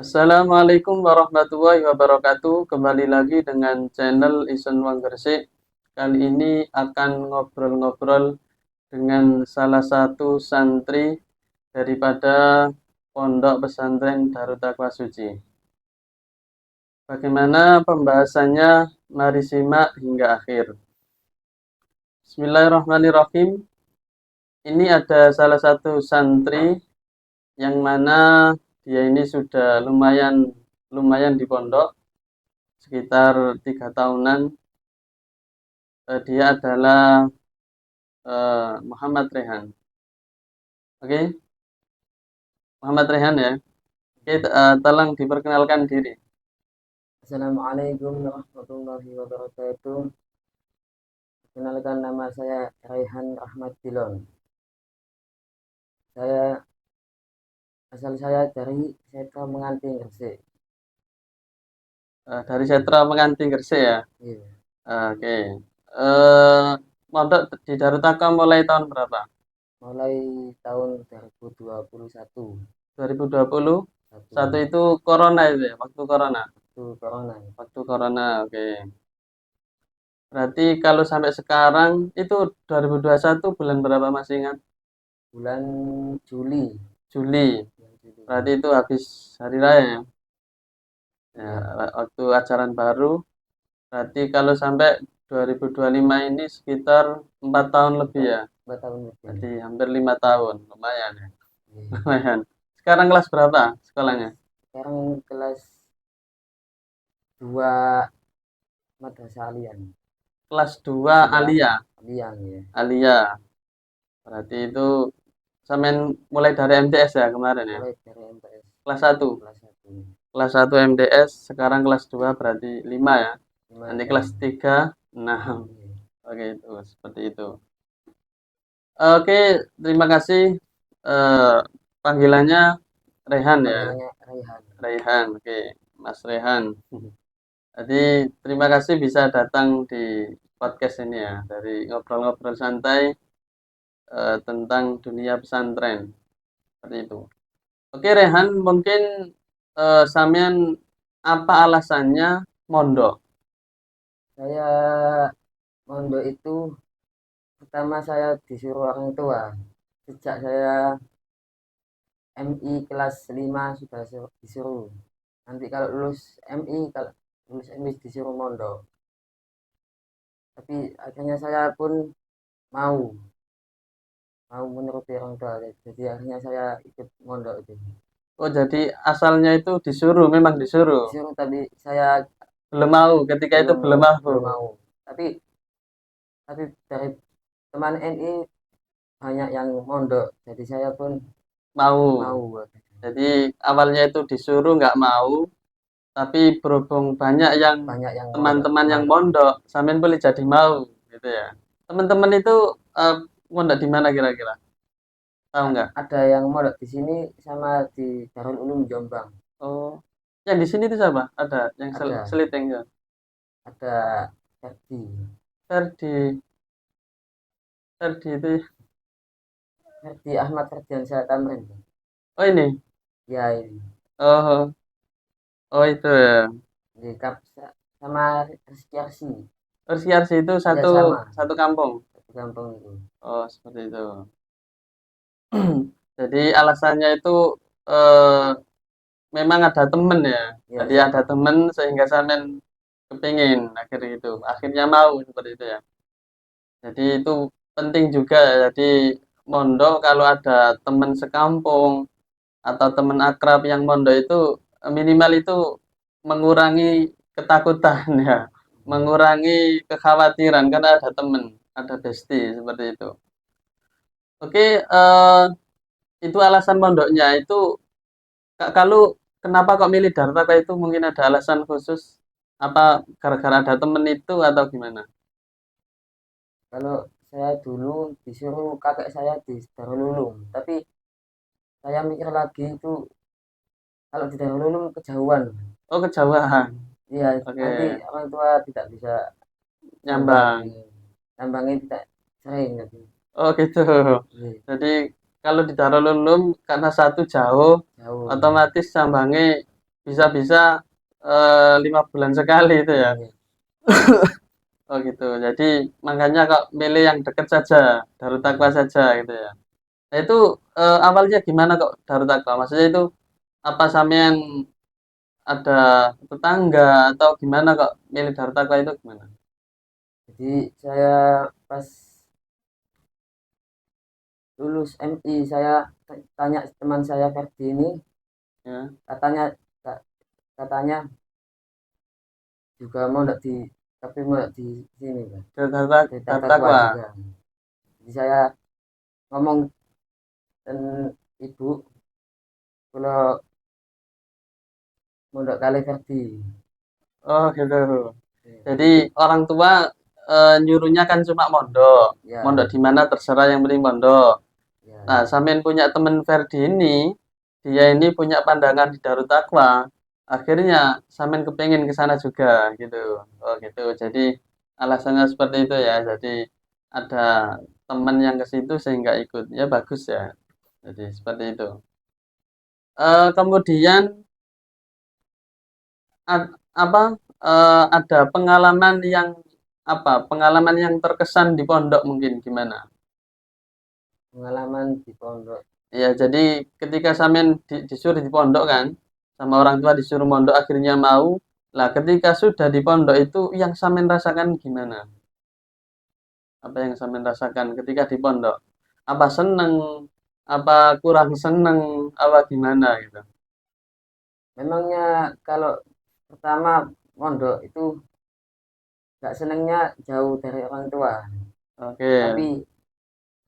Assalamualaikum warahmatullahi wabarakatuh. Kembali lagi dengan channel Isen Wang Gresik. Kali ini akan ngobrol-ngobrol dengan salah satu santri daripada Pondok Pesantren Darut Taqwa Suci. Bagaimana pembahasannya? Mari simak hingga akhir. Bismillahirrahmanirrahim. Ini ada salah satu santri yang mana dia ini sudah lumayan lumayan di pondok sekitar 3 tahunan. Dia adalah Muhammad Rehan. Oke, Muhammad Rehan ya. Oke, tolong diperkenalkan diri. Assalamualaikum warahmatullahi wabarakatuh. Kenalkan, nama saya Raihan Rahmat Dilon. Asal saya dari Setra Menganting, Gresik. Dari Setra Menganti Gresik ya. Iya. Oke. Eh, Mondok di Darut Taqwa mulai tahun berapa? Mulai tahun 2021. 2021 itu corona itu ya, waktu corona. Itu corona. Waktu corona, oke. Berarti kalau sampai sekarang itu 2021 bulan berapa masih ingat? Bulan Juli. Juli. Bulan Juli. Berarti itu habis hari raya ya. Ya, Iya. waktu ajaran baru. Berarti kalau sampai 2025 ini sekitar 4 tahun lebih ya. 4 tahun lebih. Jadi hampir 5 tahun. Lumayan ya. Iya. Lumayan. Sekarang kelas berapa sekolahnya? Sekarang kelas 2 Madrasah Alian. Kelas 2 Alian. Alia. Alian ya. Alia. Berarti itu sampean mulai dari MTS ya kemarin ya. Mulai dari MTS Kelas 1. kelas 1. Kelas 1 MTS, sekarang kelas 2 berarti 5 ya. 5 Nanti kelas tahun. 3 6. Iya. Oke, itu seperti itu. Oke, terima kasih. Eh, Panggilannya Rehan ya. Panggilannya Raihan. Rehan, oke, Mas Rehan. Jadi terima kasih bisa datang di podcast ini ya, dari ngobrol-ngobrol santai tentang dunia pesantren seperti itu. Oke Rehan, mungkin Samian apa alasannya mondok? Saya mondok itu pertama saya disuruh orang tua. Sejak saya MI kelas 5 sudah disuruh. Nanti kalau kalau lulus MI disuruh mondok. Tapi akhirnya saya pun mau mau menuruti orang tua. Jadi akhirnya saya ikut mondok itu. Oh jadi asalnya itu disuruh, memang disuruh. Disuruh tapi saya Belum mau, ketika itu belum belum mau. belum mau. Tapi dari teman NI banyak yang mondok. Jadi saya pun Mau. mau. Jadi awalnya itu disuruh nggak mau, tapi berhubung banyak yang Banyak yang mondok teman-teman yang teman. mondok, sampean boleh jadi mau gitu ya. Teman-teman itu eh, mondok di mana kira-kira? Tahu nggak? Ada yang mondok di sini sama di Darul Ulum Jombang. Oh, yang di sini itu siapa? Ada yang Ada seliting ya. ada Ferdi. Ferdi, Ferdi itu. Ferdi Ahmad Ferdiansyah Tamrin. Oh ini. Ya ini Oh, oh itu ya. di sama Rizky Arsi. Persiarsi itu Ya satu sama satu kampung. satu kampung itu. Oh, seperti itu. Jadi alasannya itu eh, memang ada temen ya. Ya Jadi ada sama. temen sehingga sampean kepingin akhirnya itu. Akhirnya mau seperti itu ya. Jadi itu penting juga ya. Jadi mondok kalau ada teman sekampung atau teman akrab yang mondok itu minimal itu mengurangi ketakutan ya, mengurangi kekhawatiran karena ada teman, ada bestie seperti itu. Oke, itu alasan mondoknya itu kalau kenapa kok milih Dartaka itu mungkin ada alasan khusus apa gara-gara ada temen itu atau gimana? Kalau saya dulu disuruh kakek saya di Darul Ulum, tapi saya mikir lagi itu kalau di Darul Ulum kejauhan. Oh kejauhan, Iya, oke, nanti orang tua tidak bisa nyambang. nyambangin tidak sering gitu. Oh gitu. Iya, Jadi kalau di Darul Ulum karena satu jauh, jauh. otomatis sambangnya bisa-bisa 5 bulan sekali itu ya. Iya. Oh gitu. Jadi makanya kok milih yang dekat saja, Darut Takwa saja gitu ya. Nah itu awalnya gimana kok Darut Takwa? Maksudnya itu apa sampean ada tetangga atau gimana kok milih Darut Takwa itu gimana? Jadi saya pas lulus MI saya tanya teman saya Ferdi ini, Ya, katanya katanya juga mau ndak di, tapi mau ndak di sini kan, di Darut takwa Takwa. juga. Jadi saya ngomong dan ibu kalau mau ndak kali Ferdi. Oh gitu. Iya. Jadi orang tua nyuruhnya kan cuma mondok. Ya, Mondok di mana terserah yang penting mondok. Nah, ya. sampean punya temen Ferdi ini, dia ini punya pandangan di Darut Takwa. Akhirnya sampean kepengen ke sana juga gitu. Oh gitu. Jadi alasannya seperti itu ya. Jadi ada teman yang ke situ sehingga ikut. Ya bagus ya. Jadi seperti itu. Kemudian apa ada pengalaman yang apa? Pengalaman yang terkesan di pondok mungkin gimana? Pengalaman di pondok. Ya, jadi ketika sampean disuruh di pondok kan, sama orang tua disuruh mondok akhirnya mau. Lah, ketika sudah di pondok itu yang sampean rasakan gimana? Apa yang sampean rasakan ketika di pondok? Apa seneng? Apa kurang seneng? Apa gimana gitu? Memangnya kalau pertama mondok itu nggak senengnya jauh dari orang tua, Oke. tapi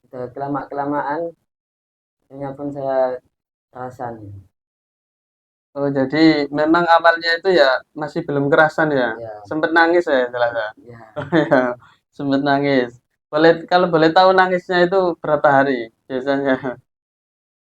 sudah kelamaan akhirnya pun saya rasain. Oh, jadi memang awalnya itu ya masih belum kerasan ya. Ya, Sempet nangis ya, jelas ya. ya. Ya, sempet nangis. Boleh kalau boleh tahu nangisnya itu berapa hari biasanya?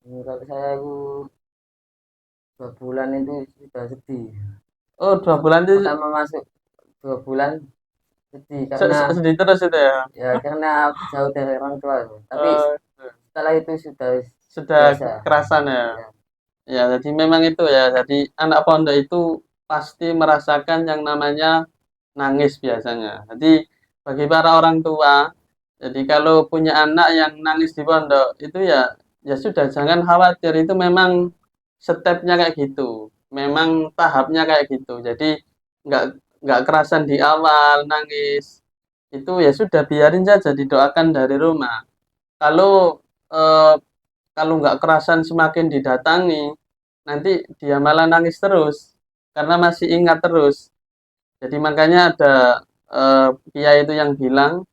Kalau saya itu 2 bulan itu sudah sedih. Oh, 2 bulan itu Pertama masuk 2 bulan sedih karena sedih terus itu ya. ya karena jauh dari orang tua. Tapi Eh, setelah itu sudah sudah biasa. kerasan ya. Ya, Ya, jadi memang itu ya. Jadi anak pondok itu pasti merasakan yang namanya nangis biasanya. Jadi bagi para orang tua, jadi kalau punya anak yang nangis di pondok itu ya ya sudah jangan khawatir itu memang stepnya kayak gitu. Memang tahapnya kayak gitu. Jadi nggak nggak kerasan di awal nangis. Itu ya sudah biarin saja didoakan dari rumah. Kalau eh, kalau nggak kerasan semakin didatangi, nanti dia malah nangis terus karena masih ingat terus. Jadi makanya ada kiai itu yang bilang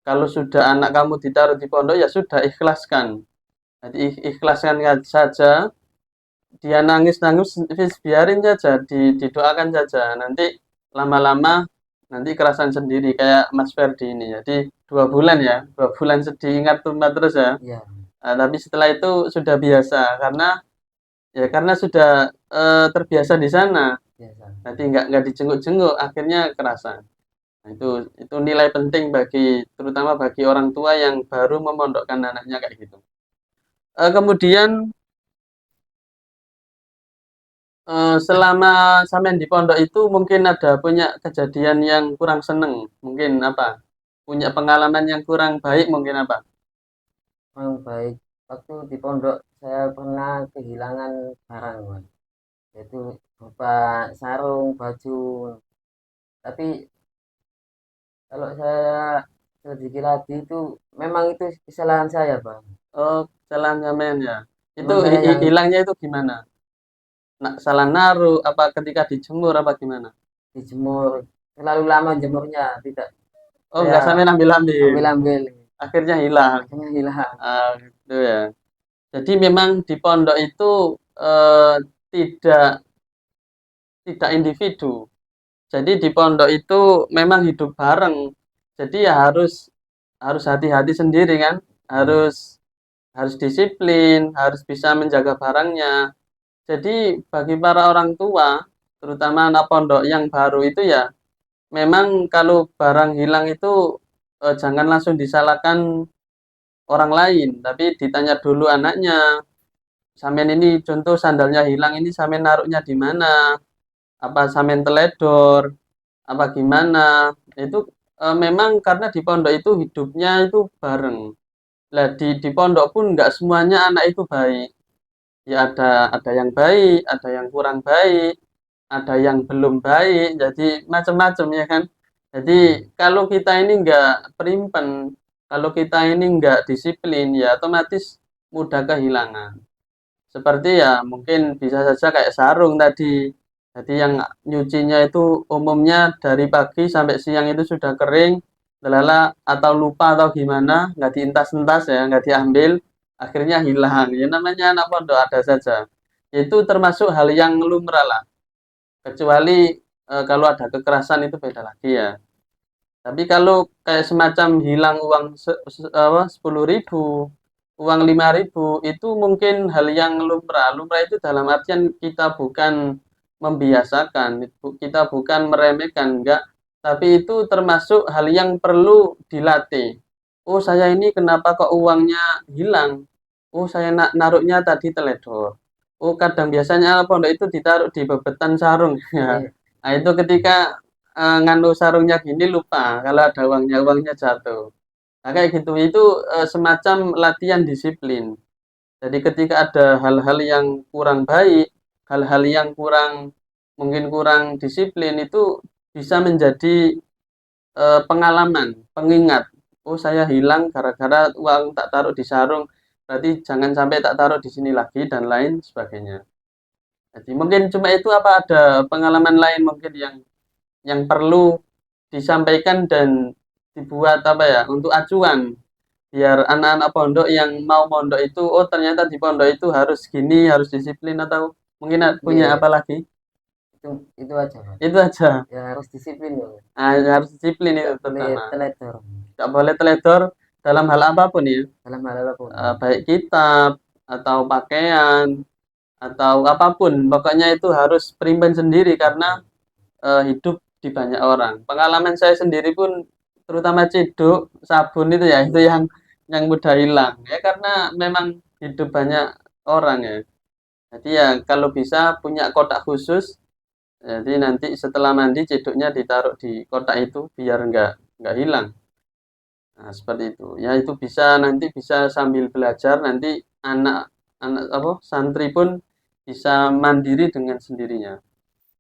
kalau sudah anak kamu ditaruh di pondok ya sudah ikhlaskan. Jadi ikhlaskan saja. Dia nangis-nangis biarin saja, didoakan saja. Nanti lama-lama nanti kerasan sendiri kayak Mas Ferdi ini. Jadi 2 bulan ya, 2 bulan sedih ingat rumah terus ya. ya, Nah, tapi setelah itu sudah biasa karena ya karena sudah terbiasa di sana. biasa. Nanti nggak dijenguk-jenguk, akhirnya kerasa. Nah, itu nilai penting bagi terutama bagi orang tua yang baru memondokkan anaknya kayak gitu. Kemudian selama sampean di pondok itu mungkin ada punya kejadian yang kurang seneng, mungkin apa? Punya pengalaman yang kurang baik mungkin apa? Yang baik waktu di pondok saya pernah kehilangan barang, Mas. Yaitu berupa sarung, baju. Tapi kalau saya sedikit lagi itu memang itu kesalahan saya, Bang. Oh, salah sampean ya. Itu Memang saya yang hilangnya itu gimana? Nak salah naruh apa ketika dijemur apa gimana? dijemur terlalu lama jemurnya, tidak Oh, saya nggak sampai ambil-ambil. ambil-ambil, Akhirnya hilang. akhirnya hilang. Ah, gitu ya. Jadi memang di pondok itu eh, tidak tidak individu. Jadi di pondok itu memang hidup bareng. Jadi ya harus harus hati-hati sendiri kan. Ya, Harus harus disiplin, harus bisa menjaga barangnya. Jadi bagi para orang tua, terutama anak pondok yang baru itu ya, memang kalau barang hilang itu jangan langsung disalahkan orang lain, tapi ditanya dulu anaknya, Sampean ini contoh sandalnya hilang ini sampean naruhnya di mana? Apa sampean teledor? Apa gimana? Itu memang karena di pondok itu hidupnya itu bareng. Lah di pondok pun nggak semuanya anak itu baik. Ya ada yang baik, ada yang kurang baik, ada yang belum baik, jadi macam-macam ya kan. Jadi kalau kita ini nggak primpen, kalau kita ini nggak disiplin, ya otomatis mudah kehilangan. Seperti ya mungkin bisa saja kayak sarung tadi. Jadi yang nyucinya itu umumnya dari pagi sampai siang itu sudah kering, lala atau lupa atau gimana, nggak diintas-entas ya, nggak diambil, akhirnya hilang. Ya namanya anak pondok ada saja. Itu termasuk hal yang lumrah lah. Kecuali kalau ada kekerasan itu beda lagi ya. Tapi kalau kayak semacam hilang uang 10.000, uang 5.000 itu mungkin hal yang lumrah. Lumrah itu dalam artian kita bukan membiasakan, kita bukan meremehkan, enggak. Tapi itu termasuk hal yang perlu dilatih. Oh, saya ini kenapa kok uangnya hilang? Oh, saya naruhnya tadi teledor. Oh, kadang biasanya pondok itu ditaruh di bebetan sarung. Ya. Iya, Nah, itu ketika nganu sarungnya gini lupa kalau ada uangnya, uangnya jatuh. Nah, kayak gitu itu semacam latihan disiplin. Jadi ketika ada hal-hal yang kurang baik, hal-hal yang mungkin kurang disiplin itu bisa menjadi pengalaman, pengingat. Oh, saya hilang gara-gara uang tak taruh di sarung. Berarti jangan sampai tak taruh di sini lagi dan lain sebagainya. Jadi mungkin cuma itu apa ada pengalaman lain mungkin yang perlu disampaikan dan dibuat apa ya untuk acuan biar anak-anak pondok yang mau mondok itu oh ternyata di pondok itu harus gini harus disiplin atau mungkin punya iya, apa lagi itu itu aja Mas. itu aja. Ya harus disiplin ya, Mas. Nah, harus disiplin itu Nggak boleh terutama teledor nggak boleh teledor dalam hal apapun ya. dalam hal apapun. Baik kitab atau pakaian atau apapun pokoknya itu harus primbon sendiri karena hidup di banyak orang. Pengalaman saya sendiri pun terutama ciduk, sabun itu ya itu yang mudah hilang ya karena memang hidup banyak orang ya. Jadi ya kalau bisa punya kotak khusus, jadi nanti setelah mandi ciduknya ditaruh di kotak itu biar nggak hilang. Nah, seperti itu. Ya itu bisa nanti bisa sambil belajar nanti anak anak apa santri pun bisa mandiri dengan sendirinya.